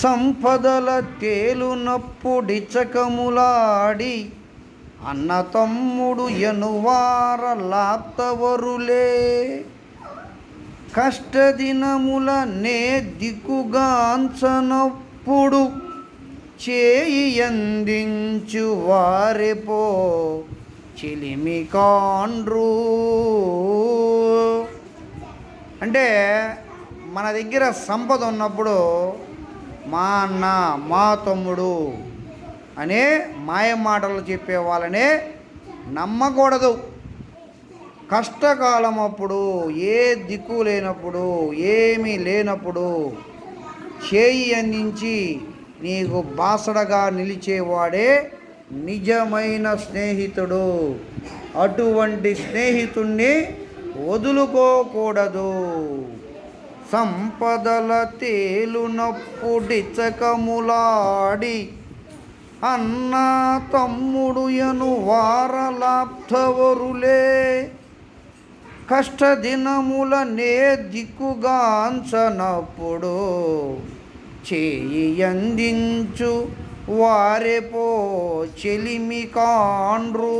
సంపదల తేలునప్పుడిచకములాడి అన్న తమ్ముడు ఎనువార లాప్తవరులే. కష్టదినముల నే దిక్కుగాంచనప్పుడు చేయి అందించు వారెపో చిలిమి కాండ్రు. అంటే మన దగ్గర సంపద ఉన్నప్పుడు మా అన్న మా తమ్ముడు అనే మాయ మాటలు చెప్పే వాళ్ళనే నమ్మకూడదు. కష్టకాలం అప్పుడు, ఏ దిక్కు లేనప్పుడు, ఏమీ లేనప్పుడు చేయి అందించి నీకు బాసడగా నిలిచేవాడే నిజమైన స్నేహితుడు. అటువంటి స్నేహితుణ్ణి వదులుకోకూడదు. సంపదల తేలునప్పుడిచకములాడి అన్న తమ్ముడు ఎను వారలాప్తవరులే. కష్టదినముల నే దిక్కుగాంచనప్పుడు చేయి అందించు వారెపో చెలిమి కాండ్రు.